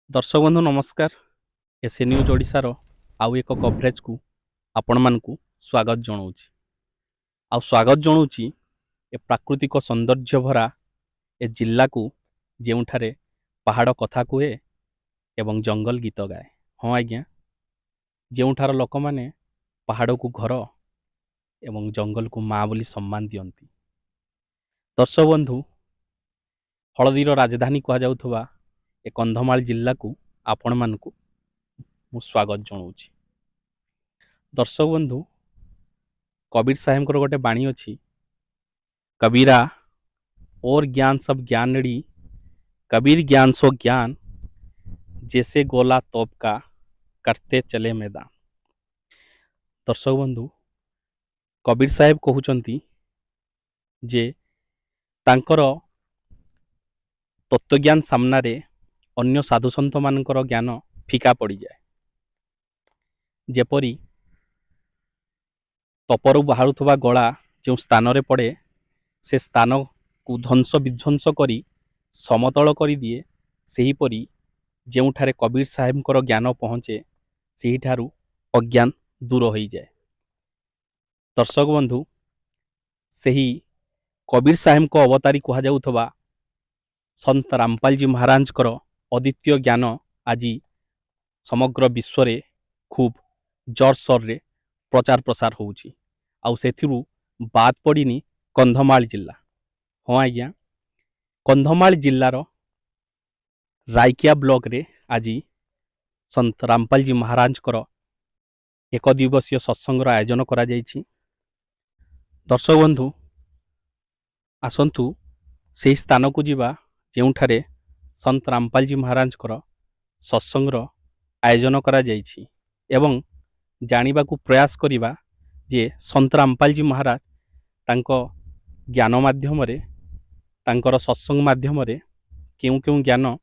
दर्शक बंधु नमस्कार। एसए न्यूज ओडिशार आउ एक कवरेज को आपण मानकु स्वागत जनाऊँच। स्वागत जनाऊँच ए प्राकृतिक सौंदर्य भरा ए जिल्ला को जेउठारे पहाड़ कथा कहे एवं जंगल गीत गाए। हाँ आज्ञा, जेउठार लोक माने पहाड़ को घर एवं जंगल को माँ बोली सम्मान दियंती। दर्शक बंधु, हलदीर राजधानी कह जाउथबा ए कंधमाल जिल्ला को आपण मानकु मु स्वागत जनाऊँच। दर्शक बंधु, कबीर साहेब गोटे बाणी अच्छी, कबीरा और ज्ञान सब ज्ञानड़ी, कबीर ज्ञान सो ज्ञान, जैसे गोला तोप का करते चले मैदान। दर्शक बंधु, कबीर साहेब कहउचंती जे तांकर तत्वज्ञान सामनारे अन्य साधु सन्त मानकर ज्ञान फिका पड़ जाए। जेपरी तपरु बाहरुथबा गला जो स्थान रे पड़े से स्थान को ध्वंस विध्वंस करी समतल कर दिए, सही परी जेउठारे कबीर साहेबकर ज्ञान पहुँचे सही ठारू अज्ञान दूर हो जाए। दर्शक बंधु, सही कबीर साहेब को अवतारी कह जाउथबा संत रामपाल जी महाराज अद्वितीय ज्ञान आज समग्र विश्व रे खूब जोर सोर रे प्रचार प्रसार होउची। आउ सेथिरु बात पड़िनी कंधमाल जिल्ला। हाँ आज्ञा, कंधमाल जिल्लार रायकिया ब्लॉक रे आज संत रामपाल जी महाराज एक दिवसीय सत्संग आयोजन करा जायछि। दर्शक बंधु, आसंतु से स्थान को जीवा जेउठारे संत रामपाल जी महाराज सत्संग आयोजन करा जायछि एवं जानिबा को प्रयास करिबा जे संत रामपाल जी महाराज तांको ज्ञान माध्यम रे, तांकर सत्संग माध्यम रे केउ केउ ज्ञान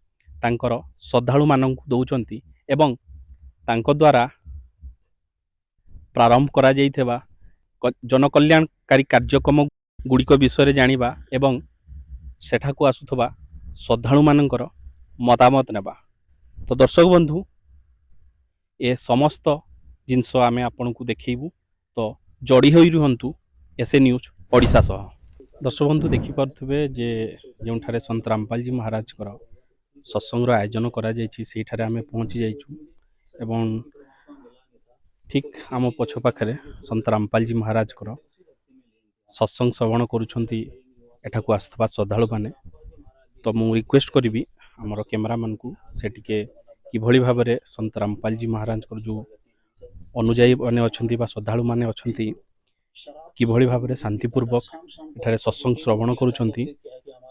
तांकर श्रद्धालु मानक दौचंती एवं तांको द्वारा प्रारंभ करा जाइथेबा जनकल्याणकारी कार्यक्रम गुड़िक विषय जानिबा एवं सेठाकू आसुथबा श्रद्धालु मानकर मतामत नेबा। तो दर्शक बंधु, ए समस्त जिनस आमे आपन को देखिबू, तो जोड़ी होई रुहंतु एसए न्यूज ओडिशा सह। दर्शक बंधु, देखि पारथुबे जे जोंठारे संत रामपाल जी महाराज सत्संग आयोजन करा जायछि सेही ठारे आमे पहुंची जाइछु एवं ठीक आम पछ पाखरे संत रामपाल जी महाराज सत्संग श्रवण करुछंती एठाकू आसथबा श्रद्धालु माने। तो मु रिक्वेस्ट करी आमर कैमरामैन को से टिके किभली भाव में संत रामपाल जी महाराज जो अनुयायी मैंने अच्छा श्रद्धालु मैंने अच्छा किभली भाव में शांतिपूर्वक एठारे सत्संग श्रवण करुछंती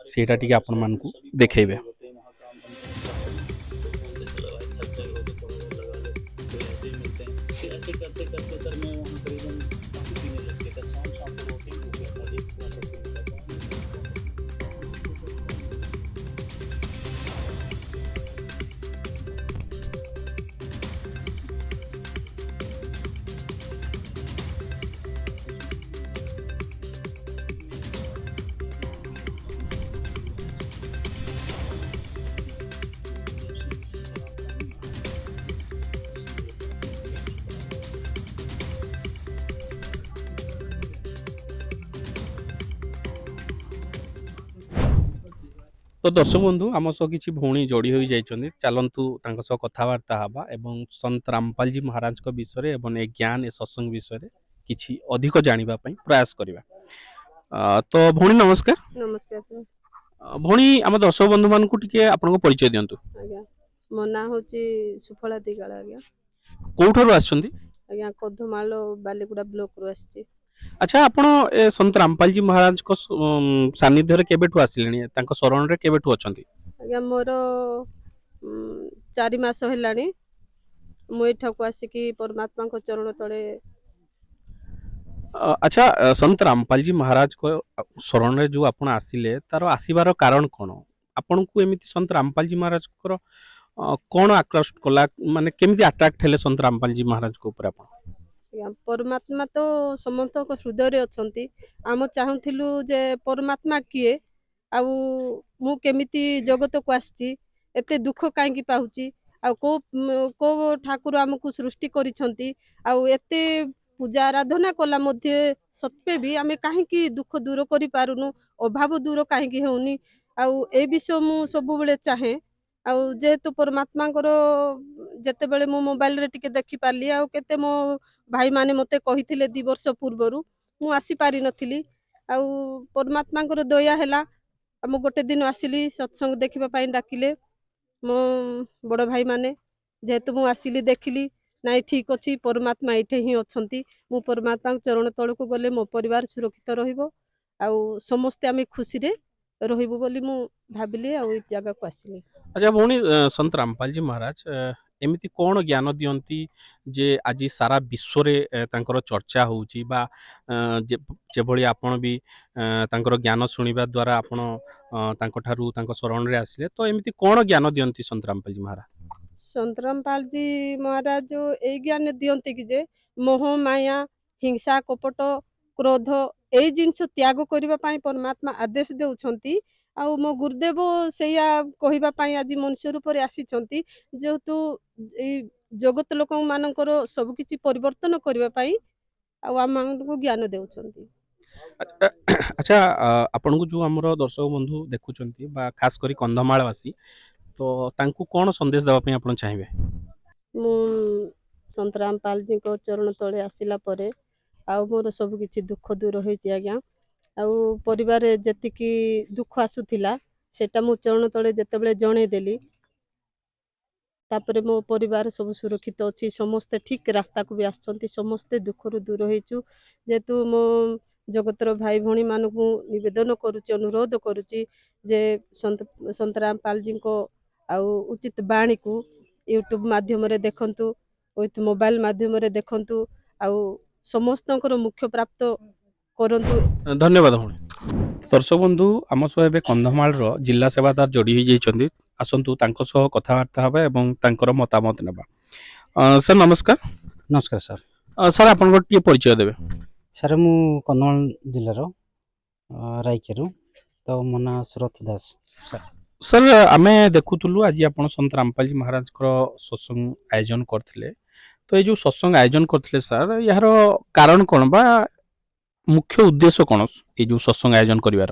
सेटा टिके आपण मानकू देखेबे। तो दर्शक बंधु, आम सह किसी भौणी जोड़ी हो जाइछन्ति, चलंतु तांको सह कथावार्ता हवा एवं संत रामपाल जी महाराज को विषय एवं ए ज्ञान ए सत्संग विषय किछि अधिक जानिबा पई प्रयास करिबा। तो भौणी नमस्कार। नमस्कार सर। भौणी, आम दर्शक बंधु मान को टिके आपनको परिचय दियंतु। आज्ञा, मो ना होची सुफला दिगाळ। आज्ञा, कोठारु आछन्ति? आज्ञा, कद्धमाल बालीगुड़ा ब्लॉक रो आछि। अच्छा, आपण ए संत रामपाल जी महाराज को सानिध्य रे केबेठु आसिलेनी, तांको शरण रे केबेठु अछन्ति? आज्ञा, मोर 4 मास हेलानी मु एठाकू आसिकी परमात्मा को चरण तळे। अच्छा, संत रामपाल जी महाराज को शरण रे जो आपण आसिले तार आसीबार कारण कोन? आपण को एमिति संत रामपाल जी महाराज को कोन आकर्षित कला, माने केमिति अट्रैक्ट हेले संत रामपाल जी महाराज को ऊपर आपण? परमात्मा तो समस्त हृदय रे अछंती। आम चाहूथिलु जे परमात्मा किए आउ मु केमिति जगत को आछि, एते दुख काहे की पाउची, ଆଉ କୋଉ ଠାକୁର ଆମକୁ ସୃଷ୍ଟି କରିଛନ୍ତି, ଆଉ ଏତେ ପୂଜା ଆରାଧନା କଲା ମଧ୍ୟ ସତ୍ତ୍ୱେ ବି ଆମେ କାହିଁକି ଦୁଃଖ ଦୂର କରିପାରୁନୁ, ଅଭାବ ଦୂର କାହିଁକି ହେଉନି। ଆଉ ଏ ବିଷୟ ମୁଁ ସବୁବେଳେ ଚାହେଁ। ଆଉ ଯେହେତୁ ପରମାତ୍ମାଙ୍କର ଯେତେବେଳେ ମୁଁ ମୋବାଇଲରେ ଟିକେ ଦେଖିପାରିଲି, ଆଉ କେତେ ମୋ ଭାଇମାନେ ମୋତେ କହିଥିଲେ 2 ବର୍ଷ ପୂର୍ବରୁ, ମୁଁ ଆସିପାରିନଥିଲି। ଆଉ ପରମାତ୍ମାଙ୍କର ଦୟା ହେଲା, ମୁଁ ଗୋଟେ ଦିନ ଆସିଲି, ସତ୍ସଙ୍ଗ ଦେଖିବା ପାଇଁ ଡାକିଲେ ମୋ ବଡ଼ ଭାଇମାନେ। ଯେହେତୁ ମୁଁ ଆସିଲି, ଦେଖିଲି ନାଇଁ ଠିକ୍ ଅଛି, ପରମାତ୍ମା ଏଇଠି ହିଁ ଅଛନ୍ତି। ମୁଁ ପରମାତ୍ମାଙ୍କ ଚରଣ ତଳକୁ ଗଲେ ମୋ ପରିବାର ସୁରକ୍ଷିତ ରହିବ, ଆଉ ସମସ୍ତେ ଆମେ ଖୁସିରେ ରହିବୁ ବୋଲି ମୁଁ ଭାବିଲି, ଆଉ ଏଇ ଜାଗାକୁ ଆସିଲି। ଆଚ୍ଛା ଭଉଣୀ, ସନ୍ତ ରାମପାଲଜୀ ମହାରାଜ ଏମିତି କ'ଣ ଜ୍ଞାନ ଦିଅନ୍ତି ଯେ ଆଜି ସାରା ବିଶ୍ୱରେ ତାଙ୍କର ଚର୍ଚ୍ଚା ହେଉଛି, ବା ଯେଭଳି ଆପଣ ବି ତାଙ୍କର ଜ୍ଞାନ ଶୁଣିବା ଦ୍ୱାରା ଆପଣ ତାଙ୍କଠାରୁ ତାଙ୍କ ଶରଣରେ ଆସିଲେ, ତ ଏମିତି କ'ଣ ଜ୍ଞାନ ଦିଅନ୍ତି ସନ୍ତ ରାମପାଲଜୀ ମହାରାଜ? ସନ୍ତରାମ ପାଲଜୀ ମହାରାଜ ଏଇ ଜ୍ଞାନ ଦିଅନ୍ତି କି ଯେ ମୋହ ମାୟା, ହିଂସା, କପଟ, କ୍ରୋଧ ଏଇ ଜିନିଷ ତ୍ୟାଗ କରିବା ପାଇଁ ପରମାତ୍ମା ଆଦେଶ ଦେଉଛନ୍ତି। ଆଉ ମୋ ଗୁରୁଦେବ ସେଇଆ କହିବା ପାଇଁ ଆଜି ମନୁଷ୍ୟ ରୂପରେ ଆସିଛନ୍ତି, ଯେହେତୁ ଏଇ ଜଗତ ଲୋକମାନଙ୍କର ସବୁ କିଛି ପରିବର୍ତ୍ତନ କରିବା ପାଇଁ ଆଉ ଆମମାନଙ୍କୁ ଜ୍ଞାନ ଦେଉଛନ୍ତି। ଆଚ୍ଛା ଆଚ୍ଛା, ଆପଣଙ୍କୁ ଯେଉଁ ଆମର ଦର୍ଶକ ବନ୍ଧୁ ଦେଖୁଛନ୍ତି ବା ଖାସ୍ କରି କନ୍ଧମାଳବାସୀ, ତ ତାଙ୍କୁ କ'ଣ ସନ୍ଦେଶ ଦେବା ପାଇଁ ଆପଣ ଚାହିଁବେ? ମୁଁ ସନ୍ତରାମ ପାଲଜୀଙ୍କ ଚରଣ ତଳେ ଆସିଲା ପରେ ଆଉ ମୋର ସବୁ କିଛି ଦୁଃଖ ଦୂର ହୋଇଛି ଆଜ୍ଞା। ଆଉ ପରିବାରରେ ଯେତିକି ଦୁଃଖ ଆସୁଥିଲା ସେଟା ମୁଁ ଚରଣ ତଳେ ଯେତେବେଳେ ଜଣେଇଦେଲି, ତାପରେ ମୋ ପରିବାର ସବୁ ସୁରକ୍ଷିତ ଅଛି, ସମସ୍ତେ ଠିକ୍ ରାସ୍ତାକୁ ବି ଆସୁଛନ୍ତି, ସମସ୍ତେ ଦୁଃଖରୁ ଦୂର ହେଇଛୁ। ଯେହେତୁ ମୋ ଜଗତର ଭାଇ ଭଉଣୀମାନଙ୍କୁ ନିବେଦନ କରୁଛି, ଅନୁରୋଧ କରୁଛି ଯେ ସନ୍ତରାମ ପାଲଜୀଙ୍କ ଆଉ ଉଚିତ ବାଣୀକୁ ୟୁଟ୍ୟୁବ ମାଧ୍ୟମରେ ଦେଖନ୍ତୁ, ୱିଥ୍ ମୋବାଇଲ ମାଧ୍ୟମରେ ଦେଖନ୍ତୁ, ଆଉ ସମସ୍ତଙ୍କର ମୁଖ୍ୟ ପ୍ରାପ୍ତ କରନ୍ତୁ। ଧନ୍ୟବାଦ ଭଉଣୀ। ଦର୍ଶକ ବନ୍ଧୁ, ଆମ ସହ ଏବେ କନ୍ଧମାଳର ଜିଲ୍ଲା ସେବାଦାର ଯୋଡ଼ି ହୋଇଯାଇଛନ୍ତି। ଆସନ୍ତୁ ତାଙ୍କ ସହ କଥାବାର୍ତ୍ତା ହେବା ଏବଂ ତାଙ୍କର ମତାମତ ନେବା। ସାର୍ ନମସ୍କାର। ନମସ୍କାର ସାର୍। ସାର୍ ଆପଣଙ୍କର ଟିକେ ପରିଚୟ ଦେବେ? ସାର୍ ମୁଁ କନ୍ଧମାଳ ଜିଲ୍ଲାର ରାଇକେରୁ, ତ ମୋ ନାଁ ସୁରଥ ଦାସ ସାର୍। ସାର୍ ଆମେ ଦେଖୁଥିଲୁ ଆଜି ଆପଣ ସନ୍ତ ରାମପାଲଜୀ ମହାରାଜଙ୍କର ସତ୍ସଙ୍ଗ ଆୟୋଜନ କରିଥିଲେ, ତ ଏଇ ଯେଉଁ ସତ୍ସଙ୍ଗ ଆୟୋଜନ କରିଥିଲେ ସାର୍, ଏହାର କାରଣ କ'ଣ ବା ମୁଖ୍ୟ ଉଦ୍ଦେଶ୍ୟ କ'ଣ ଏଇ ଯେଉଁ ସତ୍ସଙ୍ଗ ଆୟୋଜନ କରିବାର?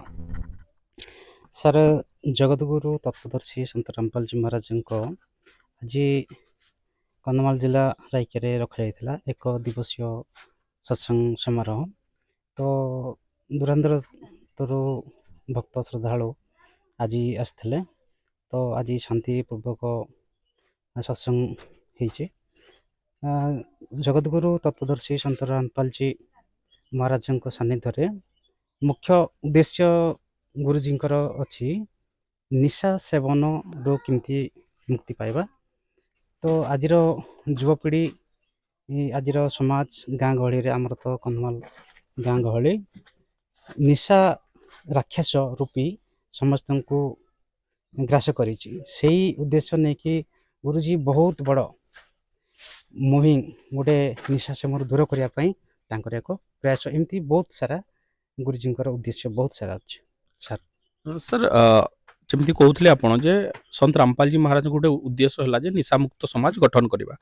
ସାର୍ ଜଗତଗୁରୁ ତତ୍ତ୍ୱଦର୍ଶୀ ସନ୍ତ ରାମପାଲଜୀ ମହାରାଜଙ୍କ ଆଜି କନ୍ଧମାଳ ଜିଲ୍ଲା ରାଇକେରେ ରଖାଯାଇଥିଲା ଏକ ଦିବସୀୟ ସତ୍ସଙ୍ଗ ସମାରୋହ। ତ ଦୂରାନ୍ତରରୁ ଭକ୍ତ ଶ୍ରଦ୍ଧାଳୁ ଆଜି ଆସିଥିଲେ, ତ ଆଜି ଶାନ୍ତିପୂର୍ବକ ସତ୍ସଙ୍ଗ ହେଇଛି। ଜଗତଗୁରୁ ତତ୍ତ୍ୱଦର୍ଶୀ ସନ୍ତ ରାମପାଲଜୀ ମହାରାଜଙ୍କ ସାନ୍ନିଧ୍ୟରେ ମୁଖ୍ୟ ଉଦ୍ଦେଶ୍ୟ ଗୁରୁଜୀଙ୍କର ଅଛି ନିଶା ସେବନରୁ କେମିତି ମୁକ୍ତି ପାଇବା। ତ ଆଜିର ଯୁବପିଢ଼ି, ଆଜିର ସମାଜ, ଗାଁ ଗହଳିରେ, ଆମର ତ କନ୍ଧମାଳ ଗାଁ ଗହଳି, ନିଶା ରାକ୍ଷସ ରୂପୀ ସମସ୍ତଙ୍କୁ ଗ୍ରାସ କରିଛି। ସେଇ ଉଦ୍ଦେଶ୍ୟ ନେଇକି ଗୁରୁଜୀ ବହୁତ ବଡ଼ ମୁହିମ, ଗୋଟେ ନିଶା ସେବନରୁ ଦୂର କରିବା ପାଇଁ ତାଙ୍କର ଏକ ପ୍ରୟାସ, ଏମିତି ବହୁତ ସାରା ଗୁରୁଜୀଙ୍କର ଉଦ୍ଦେଶ୍ୟ ବହୁତ ସାରା ଅଛି ସାର୍। ସାର୍ ଯେମିତି କହୁଥିଲେ ଆପଣ ଯେ ସନ୍ତ ରାମପାଲଜୀ ମହାରାଜଙ୍କ ଗୋଟେ ଉଦ୍ଦେଶ୍ୟ ହେଲା ଯେ ନିଶାମୁକ୍ତ ସମାଜ ଗଠନ କରିବା,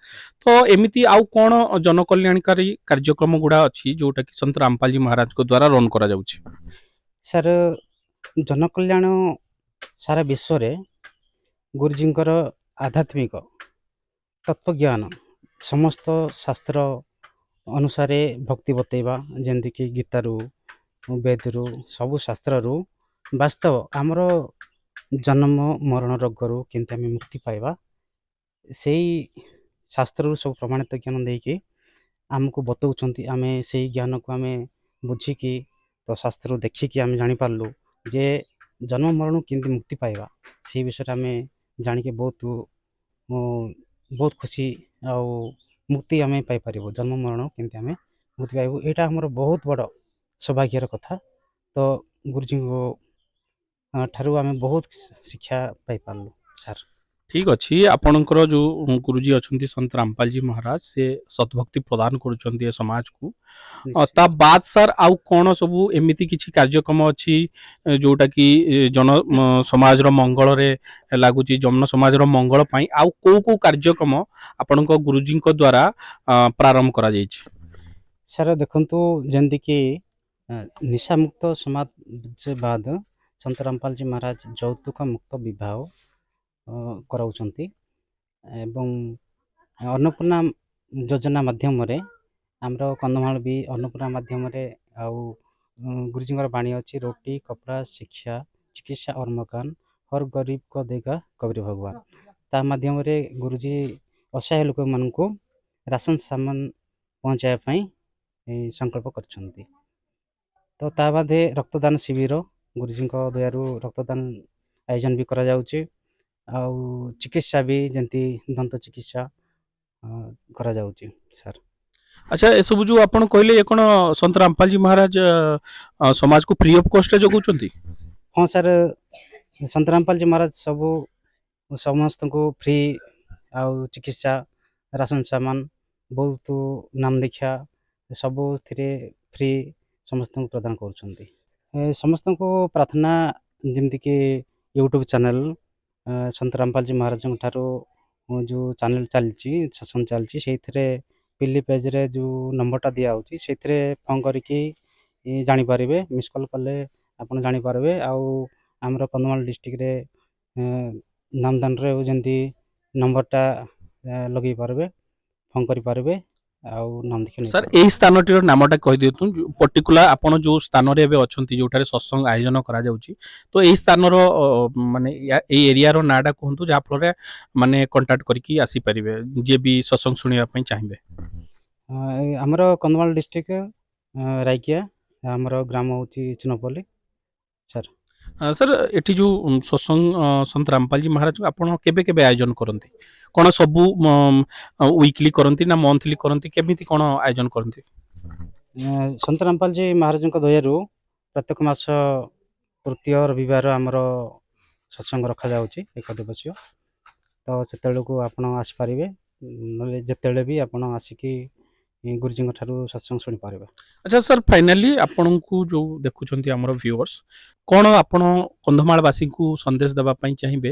ତ ଏମିତି ଆଉ କ'ଣ ଜନକଲ୍ୟାଣକାରୀ କାର୍ଯ୍ୟକ୍ରମ ଗୁଡ଼ା ଅଛି ଯେଉଁଟାକି ସନ୍ତ ରାମପାଲଜୀ ମହାରାଜଙ୍କ ଦ୍ୱାରା ରନ୍ କରାଯାଉଛି? ସାର୍ ଜନକଲ୍ୟାଣ ସାରା ବିଶ୍ୱରେ ଗୁରୁଜୀଙ୍କର ଆଧ୍ୟାତ୍ମିକ ତତ୍ତ୍ୱଜ୍ଞାନ, ସମସ୍ତ ଶାସ୍ତ୍ର ଅନୁସାରେ ଭକ୍ତି ବତେଇବା, ଯେମିତିକି ଗୀତାରୁ, ବେଦରୁ, ସବୁ ଶାସ୍ତ୍ରରୁ ବାସ୍ତବ ଆମର ଜନ୍ମ ମରଣ ରୋଗରୁ କେମିତି ଆମେ ମୁକ୍ତି ପାଇବା, ସେଇ ଶାସ୍ତ୍ରରୁ ସବୁ ପ୍ରମାଣିତ ଜ୍ଞାନ ଦେଇକି ଆମକୁ ବତଉଛନ୍ତି। ଆମେ ସେଇ ଜ୍ଞାନକୁ ଆମେ ବୁଝିକି, ତ ଶାସ୍ତ୍ରରୁ ଦେଖିକି ଆମେ ଜାଣିପାରିଲୁ ଯେ ଜନ୍ମ ମରଣରୁ କେମିତି ମୁକ୍ତି ପାଇବା, ସେଇ ବିଷୟରେ ଆମେ ଜାଣିକି ବହୁତ ଖୁସି, ଆଉ ମୁକ୍ତି ଆମେ ପାଇପାରିବୁ, ଜନ୍ମ ମରଣ କେମିତି ଆମେ ମୁକ୍ତି ପାଇବୁ, ଏଇଟା ଆମର ବହୁତ ବଡ଼ ସୌଭାଗ୍ୟର କଥା। ତ ଗୁରୁଜୀଙ୍କ ଠାରୁ ଆମେ ବହୁତ ଶିକ୍ଷା ପାଇପାରିଲୁ ସାର୍। ଠିକ୍ ଅଛି ଆପଣଙ୍କର ଯେଉଁ ଗୁରୁଜୀ ଅଛନ୍ତି ସନ୍ତ ରାମପାଲଜୀ ମହାରାଜ ସେ ସତଭକ୍ତି ପ୍ରଦାନ କରୁଛନ୍ତି ଏ ସମାଜକୁ। ନିଶ୍ଚୟ। ତା ବାଦ ସାର୍ ଆଉ କ'ଣ ସବୁ ଏମିତି କିଛି କାର୍ଯ୍ୟକ୍ରମ ଅଛି ଯୋଉଟାକି ସମାଜର ମଙ୍ଗଳରେ ଲାଗୁଛି ଜନ ସମାଜର ମଙ୍ଗଳ ପାଇଁ ଆଉ କୋଉ କୋଉ କାର୍ଯ୍ୟକ୍ରମ ଆପଣଙ୍କ ଗୁରୁଜୀଙ୍କ ଦ୍ୱାରା ପ୍ରାରମ୍ଭ କରାଯାଇଛି? ସାର୍ ଦେଖନ୍ତୁ ଯେମିତିକି ନିଶାମୁକ୍ତ ସମାଜ ବାଦ ସନ୍ତ ରାମପାଲଜୀ ମହାରାଜ ଯୌତୁକ ମୁକ୍ତ ବିବାହ କରାଉଛନ୍ତି ଏବଂ ଅନ୍ନପୂର୍ଣ୍ଣା ଯୋଜନା ମାଧ୍ୟମରେ ଆମର କନ୍ଧମାଳ ବି ଅନ୍ନପୂର୍ଣ୍ଣା ମାଧ୍ୟମରେ ଆଉ ଗୁରୁଜୀଙ୍କର ବାଣୀ ଅଛି ରୋଟି କପଡ଼ା ଶିକ୍ଷା ଚିକିତ୍ସା और मकान हर गरीब को देगा कबीर भगवान। ତା ମାଧ୍ୟମରେ ଗୁରୁଜୀ ଅସହାୟ ଲୋକମାନଙ୍କୁ ରାସନ ସାମାନ ପହଞ୍ଚାଇବା ପାଇଁ ସଂକଳ୍ପ କରିଛନ୍ତି। ତ ତା ବାଦେ ରକ୍ତଦାନ ଶିବିର ଗୁରୁଜୀଙ୍କ ଦୟାରୁ ରକ୍ତଦାନ ଆୟୋଜନ ବି କରାଯାଉଛି ଆଉ ଚିକିତ୍ସା ବି ଯେମିତି ଦନ୍ତ ଚିକିତ୍ସା କରାଯାଉଛି ସାର୍। ଆଚ୍ଛା ଏସବୁ ଯେଉଁ ଆପଣ କହିଲେ ଏ କ'ଣ ସନ୍ତ ରାମପାଲଜୀ ମହାରାଜ ସମାଜକୁ ଫ୍ରି ଅଫ୍ କଷ୍ଟରେ ଯୋଗାଉଛନ୍ତି? ହଁ ସାର୍ ସନ୍ତ ରାମପାଲଜୀ ମହାରାଜ ସବୁ ସମସ୍ତଙ୍କୁ ଫ୍ରି ଆଉ ଚିକିତ୍ସା ରାସନ ସାମାନ ବହୁତ ନାମ ଦୀକ୍ଷା ସବୁଥିରେ ଫ୍ରି ସମସ୍ତଙ୍କୁ ପ୍ରଦାନ କରୁଛନ୍ତି। ସମସ୍ତଙ୍କୁ ପ୍ରାର୍ଥନା ଯେମିତିକି ୟୁଟ୍ୟୁବ୍ ଚ୍ୟାନେଲ୍ ସନ୍ତ ରାମପାଲଜୀ ମହାରାଜଙ୍କ ଠାରୁ ଯେଉଁ ଚ୍ୟାନେଲ୍ ଚାଲିଛି ସତ୍ସଙ୍ଗ ଚାଲିଛି ସେଇଥିରେ ପିଲି ପେଜ୍ରେ ଯେଉଁ ନମ୍ବରଟା ଦିଆହେଉଛି ସେଇଥିରେ ଫୋନ୍ କରିକି ଜାଣିପାରିବେ ମିସ୍ କଲ୍ କଲେ ଆପଣ ଜାଣିପାରିବେ। ଆଉ ଆମର କନ୍ଧମାଳ ଡିଷ୍ଟ୍ରିକ୍ଟରେ ନାମଦାନରେ ଯେମିତି ନମ୍ବରଟା ଲଗେଇ ପାରିବେ ଫୋନ୍ କରିପାରିବେ ଆଉ ନାମ ଦେଖି ସାର୍ ନେଇପାରିବେ। ଏହି ସ୍ଥାନଟିର ନାମଟା କହିଦିଅନ୍ତୁ ପର୍ଟିକୁଲାର ଆପଣ ଯେଉଁ ସ୍ଥାନରେ ଏବେ ଅଛନ୍ତି ଯେଉଁଠାରେ ସତ୍ସଙ୍ଗ ଆୟୋଜନ କରାଯାଉଛି ତ ଏହି ସ୍ଥାନର ମାନେ ଏଇ ଏରିଆର ନାଁଟା କୁହନ୍ତୁ ଯାହାଫଳରେ ମାନେ କଣ୍ଟାକ୍ଟ କରିକି ଆସିପାରିବେ ଯିଏ ବି ସତ୍ସଙ୍ଗ ଶୁଣିବା ପାଇଁ ଚାହିଁବେ। ଆମର କନ୍ଧମାଳ ଡିଷ୍ଟ୍ରିକ୍ଟ ରାଇକିଆ ଆମର ଗ୍ରାମ ହେଉଛି ଚୁନପଲ୍ଲୀ ସାର୍। ସାର୍ ଏଠି ଯେଉଁ ସତ୍ସଙ୍ଗ ସନ୍ତ ରାମପାଲଜୀ ମହାରାଜ ଆପଣ କେବେ କେବେ ଆୟୋଜନ କରନ୍ତି? କ'ଣ ସବୁ ୱିକଲି କରନ୍ତି ନା ମନ୍ଥଲି କରନ୍ତି କେମିତି କ'ଣ ଆୟୋଜନ କରନ୍ତି? ସନ୍ତ ରାମପାଲଜୀ ମହାରାଜଙ୍କ ଦୟାରୁ ପ୍ରତ୍ୟେକ ମାସ ତୃତୀୟ ରବିବାର ଆମର ସତ୍ସଙ୍ଗ ରଖାଯାଉଛି ଏକ ଦିବସୀୟ। ତ ସେତେବେଳକୁ ଆପଣ ଆସିପାରିବେ ନହେଲେ ଯେତେବେଳେ ବି ଆପଣ ଆସିକି ଗୁରୁଜୀଙ୍କ ଠାରୁ ସତ୍ସଙ୍ଗ ଶୁଣିପାରିବେ। ଆଚ୍ଛା ସାର୍ ଫାଇନାଲି ଆପଣଙ୍କୁ ଯେଉଁ ଦେଖୁଛନ୍ତି ଆମର ଭିଉଅର୍ସ କ'ଣ ଆପଣ କନ୍ଧମାଳବାସୀଙ୍କୁ ସନ୍ଦେଶ ଦେବା ପାଇଁ ଚାହିଁବେ?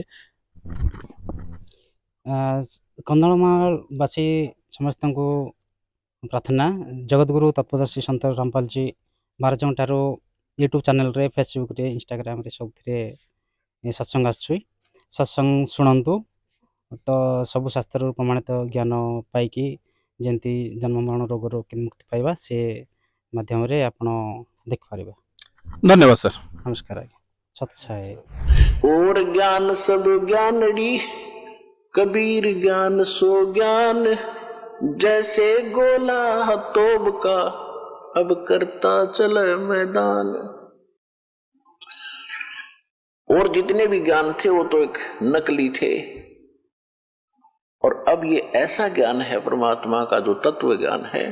କନ୍ଧମାଳବାସୀ ସମସ୍ତଙ୍କୁ ପ୍ରାର୍ଥନା ଜଗତଗୁରୁ ତତ୍ପଦର୍ଶୀ ସନ୍ତ ରାମପାଲଜୀ ମହାରାଜଙ୍କ ଠାରୁ ୟୁଟ୍ୟୁବ୍ ଚ୍ୟାନେଲ୍ରେ ଫେସବୁକ୍ରେ ଇନଷ୍ଟାଗ୍ରାମରେ ସବୁଥିରେ ସତ୍ସଙ୍ଗ ଆସୁଛି ସତ୍ସଙ୍ଗ ଶୁଣନ୍ତୁ। ତ ସବୁ ଶାସ୍ତ୍ରରୁ ପ୍ରମାଣିତ ଜ୍ଞାନ ପାଇକି ଯେମିତି ଜନ୍ମ ମରଣ ରୋଗରୁ ମୁକ୍ତି ପାଇବା ସେ ମାଧ୍ୟମରେ ଆପଣ ଦେଖିପାରିବେ। ଧନ୍ୟବାଦ ସାର୍। ନମସ୍କାର ଆଜ୍ଞା ସତ୍ସାଇ। और ज्ञान सब ज्ञानड़ी कबीर ज्ञान सो ज्ञान जैसे गोला हतोब का अब करता चले मैदान। और जितने भी ज्ञान थे वो तो एक नकली थे और अब ये ऐसा ज्ञान है परमात्मा का जो तत्व ज्ञान है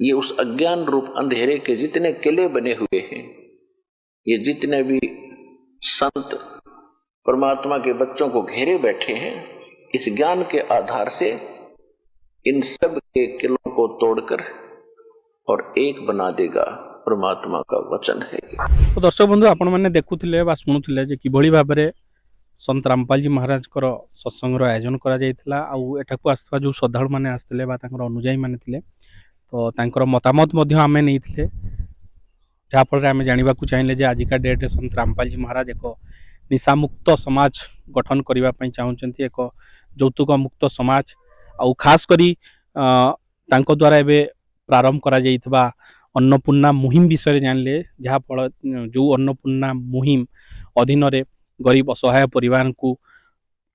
ये उस अज्ञान रूप अंधेरे के जितने किले बने हुए हैं ये जितने भी संत परमात्मा के बच्चों को घेरे बैठे हैं इस ज्ञान के आधार से इन सब के किलों को तोड़कर और एक बना देगा परमात्मा का वचन है। तो दर्शक बंधु आपण मैंने देखुले बा शुणुले जे किभଳି भाबरे सन्त रामपालजी महाराजकर सत्संगर आयोजन करा जायतिला आउ एठाकू आस्था जो श्रद्धालु माने आस्थिले बा तांकर अनुयायी माने थिले तो तांकर मतामत मध्य आमे नेइथिले जहाँ फल आम जानवा चाहिए जे आजिका डेट्रे सन्त रामपालजी महाराज एक निशामुक्त समाज गठन करने चाहते एक यौतुक मुक्त समाज आउ खास करी द्वारा एबे प्रारंभ करा जाइतबा अन्नपूर्णा मुहिम विषय जानले जहाँ फल जो अन्नपूर्णा मुहिम अधीन रे गरीब असहाय परिवार को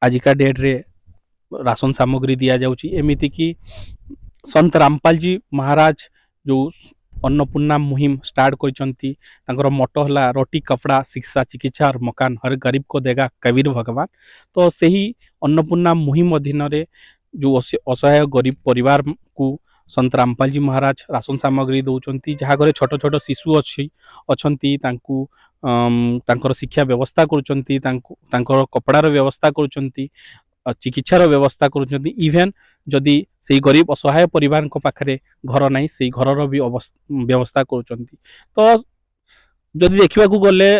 आजिका डेट्रे राशन सामग्री दि जाउची एमिति कि सन्त रामपालजी महाराज जो अन्नपूर्णा मुहिम स्टार्ट करछंती तांकर मोटो हला रोटी कपड़ा शिक्षा चिकित्सा और मकान हर गरीब को देगा कबीर भगवान। तो सही अन्नपूर्णा मुहिम अधीन रे जो असहाय गरीब परिवार को सन्त रामपालजी महाराज राशन सामग्री दौरान जहाँ घरे छोट छोट शिशु अच्छी तांकर शिक्षा व्यवस्था करुँच कपड़ार व्यवस्था करुँच ଚିକିତ୍ସାର ବ୍ୟବସ୍ଥା କରୁଛନ୍ତି। ଇଭେନ୍ ଯଦି ସେଇ ଗରିବ ଅସହାୟ ପରିବାରଙ୍କ ପାଖରେ ଘର ନାହିଁ, ସେଇ ଘରର ବି ବ୍ୟବସ୍ଥା କରୁଛନ୍ତି। ତ ଯଦି ଦେଖିବାକୁ ଗଲେ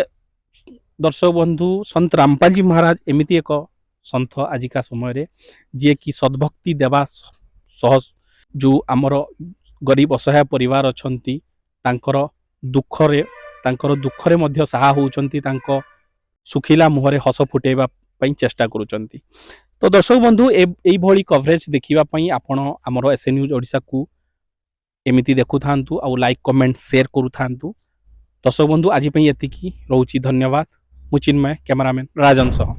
ଦର୍ଶକ ବନ୍ଧୁ, ସନ୍ଥ ରାମପାଲଜୀ ମହାରାଜ ଏମିତି ଏକ ସନ୍ଥ ଆଜିକା ସମୟରେ ଯିଏକି ସଦ୍ଭକ୍ତି ଦେବା ସହ ଯେଉଁ ଆମର ଗରିବ ଅସହାୟ ପରିବାର ଅଛନ୍ତି ତାଙ୍କର ଦୁଃଖରେ ମଧ୍ୟ ସାହା ହେଉଛନ୍ତି, ତାଙ୍କ ଶୁଖିଲା ମୁହଁରେ ହସ ଫୁଟେଇବା ପାଇଁ ଚେଷ୍ଟା କରୁଛନ୍ତି। ତ ଦର୍ଶକ ବନ୍ଧୁ, ଏଇଭଳି କଭରେଜ ଦେଖିବା ପାଇଁ ଆପଣ ଆମର SN ନ୍ୟୁଜ୍ ଓଡ଼ିଶାକୁ ଏମିତି ଦେଖୁଥାନ୍ତୁ, ଆଉ ଲାଇକ୍ କମେଣ୍ଟ ସେୟାର କରୁଥାନ୍ତୁ। ଦର୍ଶକ ବନ୍ଧୁ, ଆଜି ପାଇଁ ଏତିକି ରହୁଛି। ଧନ୍ୟବାଦ। ମୁଁ ଚିନ୍ମୟ, କ୍ୟାମେରାମ୍ୟାନ୍ ରାଜନ ସହ।